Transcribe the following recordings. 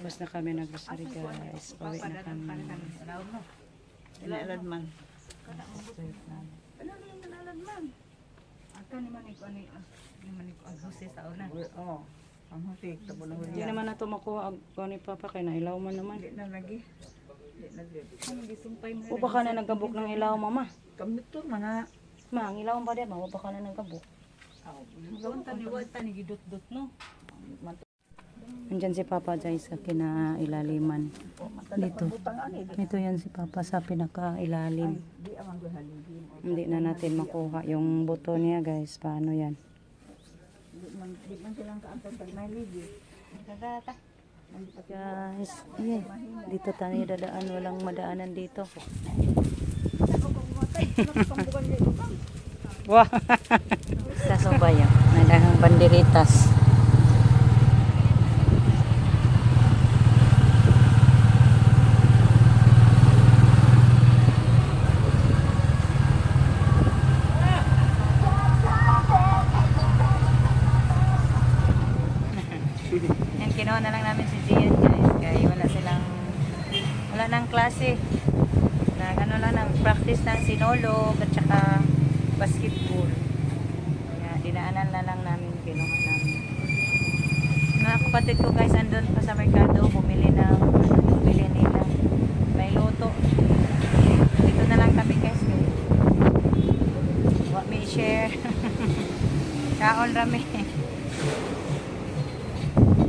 Tapos na kami nag-grocery guys. Pauwi na kami. Inaalad man. Straight na. Ano yung inaalad man? Aka ni manik ani ni manik ang husis sa una. Oo. Ang husik tabo na Hindi naman na ito makuha. Kung ni Papa kay na ilaw man naman. Di na lagi. Di na lagi. Ano gisumpay mo? Upa ka na nagkabuk ng ilaw mama. Kamit to mga Ma, ang ilaw pa din. Upa ka na nagkabuk. gawon tani wa tani gidot-dot no. Andyan si Papa dyan sa kinailaliman. Dito. Ito yan si Papa sa pinakailalim. Di amang haligi. Hindi na natin makuha yung buto niya guys. Paano yan? Di man silang kaantay pag may ligi. Tata. Guys, yeah. Dito tayo dadaan. Walang madaanan dito. Wah. Sa Subayo. Nadahang banderitas. Yan, kinuha na lang namin si Gian guys. Kaya wala nang klase. Ano lang, practice ng sinulog at saka basketball. Kaya dinaanan na lang namin, kinuha namin. Mga kapatid ko guys, andun pa sa merkado, bumili nila. May luto. Dito na lang kami guys. What may share. Kaon rami.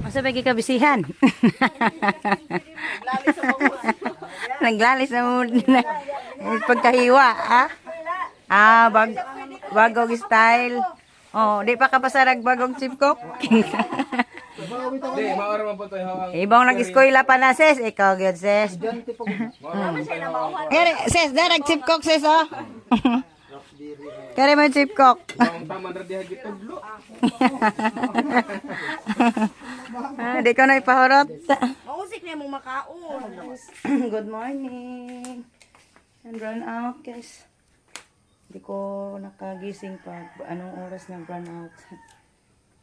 Masa bagi kabisihan. Naglalis sa muna. Pagkahiwa, ha? Bagong style. Oh, di pa kapasarag bagong chip cook. Di, maora man po tayo hawang. Ibang nag-eskwela pa na, sis. Ikaw, good, sis. Sis, darag chip cook, sis, oh. Kaya mo chip cook. Ang taman ra diha gitudlo. Di ko na ipahurot. Mausik na mo makaon. Good morning. And run out, guys. Hindi ko nakagising pa. Anong oras nag-run out?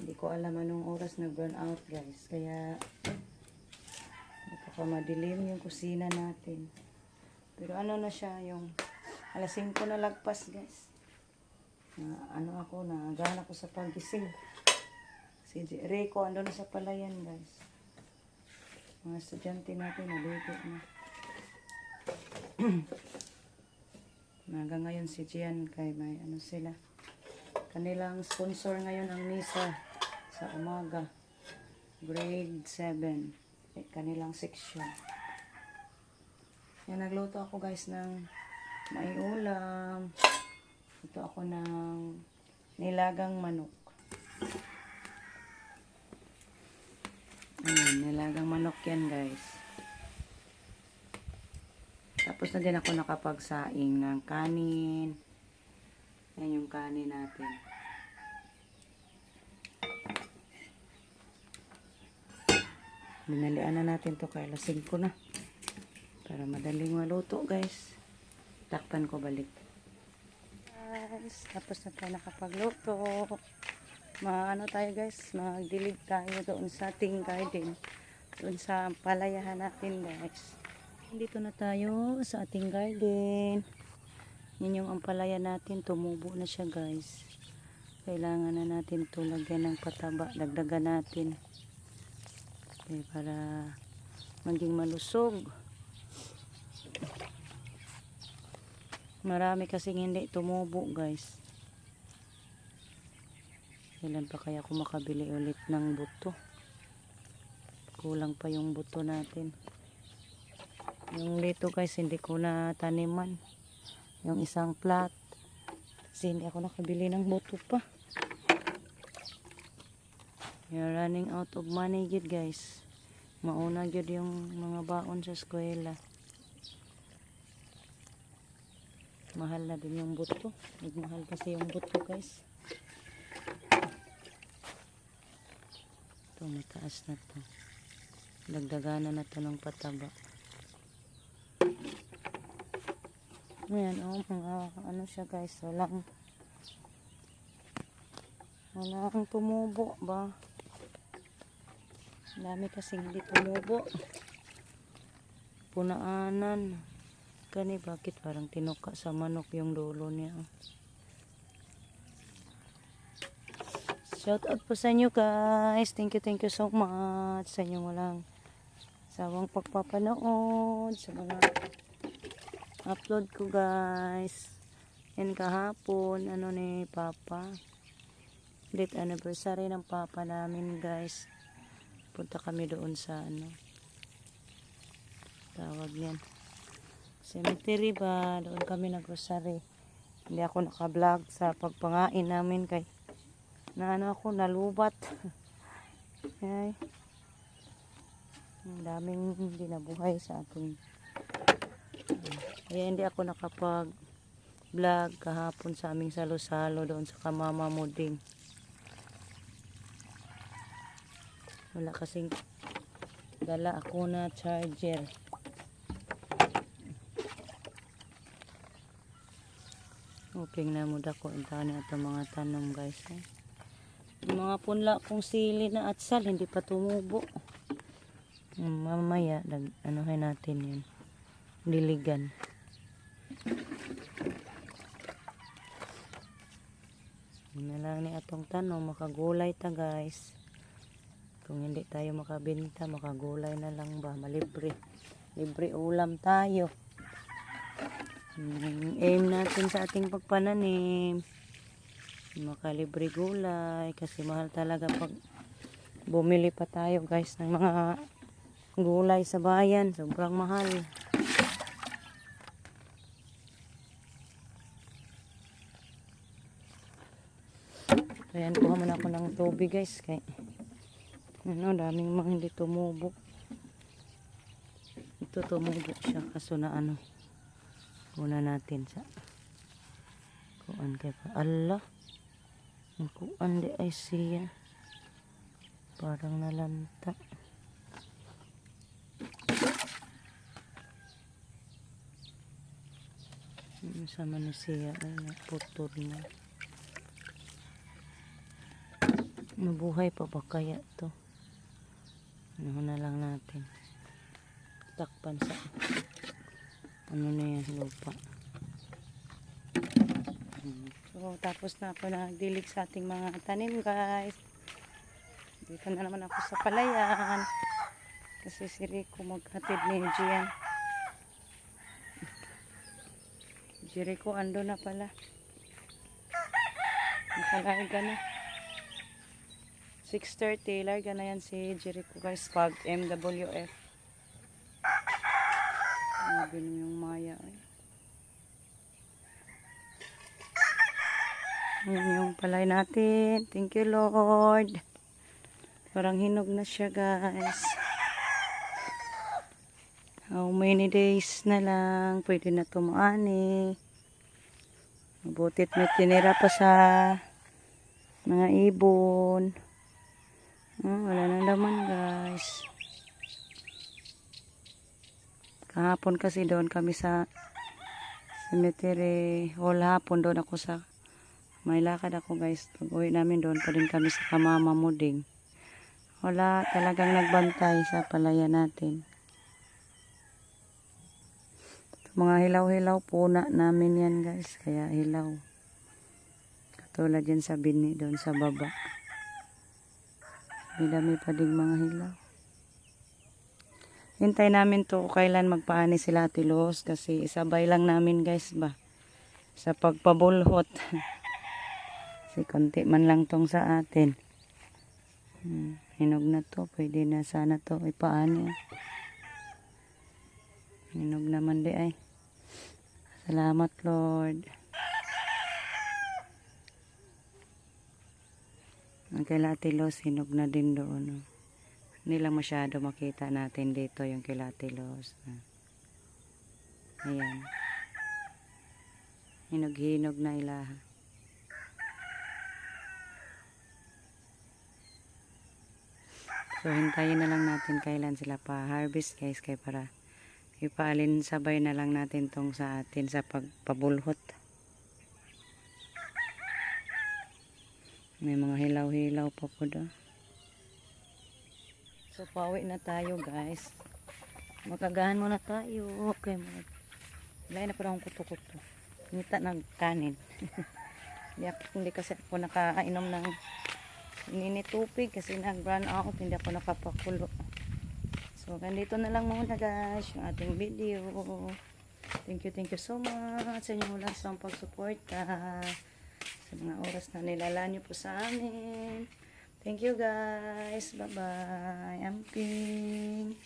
Hindi ko alam anong oras nag-run out, guys. Kaya, napaka-madilim yung kusina natin. Pero ano na siya, yung alas 5 na lagpas, guys. Nagana ko sa pagising. Si Rico, ando na sa palayan, guys. Mga estudyante natin, naligo na. Naga ngayon si Gian, kay may ano sila. Kanilang sponsor ngayon ang misa sa umaga. Grade 7. Kanilang section. Yan, nagluto ako guys ng may ulam. Ito ako ng nilagang manok. Ayan, nilagang manok yan guys. Tapos na din ako nakapagsaing ng kanin. Yan yung kanin natin. Minalian na natin to kaya lasing ko na. Para madaling maluto guys. Takpan ko balik. Guys, tapos na tayo nakapagluto. Ano tayo guys, magdilig tayo doon sa ating garden. Doon sa palayahan natin guys. Dito na tayo sa ating garden. Yan yung ampalaya natin. Tumubo na siya guys. Kailangan na natin ito lagyan ng pataba. Dagdagan natin. Okay, para maging malusog. Marami kasing hindi tumubo guys. Kailan pa kaya ako makabili ulit ng buto? Kulang pa yung buto natin. Yung dito guys, hindi ko na taniman. Yung isang plat. Kasi hindi ako nakabili ng buto pa. You're running out of money yun guys. Mauna yun yung mga baon sa eskwela. Mahal na din yung buto. Nagmahal kasi yung buto guys. Ito, mataas na to. Dagdaganan na to ng pataba. Ayan, ano siya guys, walang tumubo ba. Dami kasing hindi tumubo. Punaanan. Kani bakit parang tinuka sa manok yung dulo niya. Shout out po sa inyo guys. Thank you so much sa inyong walang sawang pagpapanood sa mga upload ko guys. Yan kahapon ano ni Papa. Late anniversary ng Papa namin guys. Punta kami doon sa ano. Tawag yan. Cemetery ba? Doon kami nag-grocery. Hindi ako naka-vlog sa pagpangain namin kay na ano ako nalubat. Ay. Ang daming hindi nabuhay sa akin. Kaya hindi ako nakapag-vlog kahapon sa aming salo-salo doon sa Kamama Muding. Wala kasing dala ako na charger. Uping na mo dako intani ato mga tanom guys. Yung mga punla kong sili na atsal hindi pa tumubo. Mamaya anuhin natin yun. Diligan. Yun na lang ni atong tanom makagulay ta guys. Kung hindi tayo makabenta makagulay na lang ba malibre. Libre ulam tayo. Aim natin sa ating pagpananim makalibre gulay kasi mahal talaga pag bumili pa tayo guys ng mga gulay sa bayan, sobrang mahal. Ayan, kuha muna ako ng tubig guys kay ano, daming mga hindi tumubo. Ito tumubo siya kaso na ano una natin sa kuan kay pa Allah ang kuan di ay siya parang nalanta sama na siya ay naputol na mabuhay pa ba kaya to ano na lang natin takpan sa ano na yan, lupa. So, tapos na ako nagdilig sa ating mga tanim, guys. Dito na naman ako sa palayan. Kasi si Rico maghatid ni Gian. Jericho, ando na pala. Nakalarga na. 6:30, larga na yan si Jericho, guys, pag MWF. Sabi na yung Maya ay. Ayan yung palay natin. Thank you Lord. Parang hinog na siya guys. How many days na lang pwede na tumaani. Mabutit may tinira pa sa mga ibon. Wala na naman guys. Kahapon kasi doon kami sa cemetery. Whole hapon doon ako sa may lakad ako guys. Pag uwi namin doon pa rin kami sa Kamama Muding. Wala talagang nagbantay sa palayan natin. Mga hilaw-hilaw puna namin yan guys. Kaya hilaw. Katulad yan sa bini doon sa baba. May dami pa ding mga hilaw. Hintay namin to kailan magpaani sila Ate Los kasi isabay lang namin guys ba sa pagpabulhot. Kasi konti man lang tong sa atin. Hinog na to, pwede na sana to ipaani. Hinog naman di ay. Salamat Lord. Ang kay Ate Los hinog na din doon. Hindi lang masyado makita natin dito yung kilatilos. Ayan. Hinog-hinog na ilaha. So, hintayin na lang natin kailan sila pa-harvest guys. Kaya para ipaalin sabay na lang natin tong sa atin sa pagpabulhot. May mga hilaw-hilaw pa po doon. So, pauwi na tayo, guys. Magkagahan muna tayo. Okay, wala na parang kuto-kuto. Nita ng kanin. Hindi kasi ako nakainom ng tubig kasi nag-run out. Hindi ako nakapakulo. So, ganito na lang muna, guys, yung ating video. Thank you so much sa inyong walang sawang pagsuporta sa mga oras na nilalaan nyo po sa amin. Thank you, guys. Bye-bye. Amping.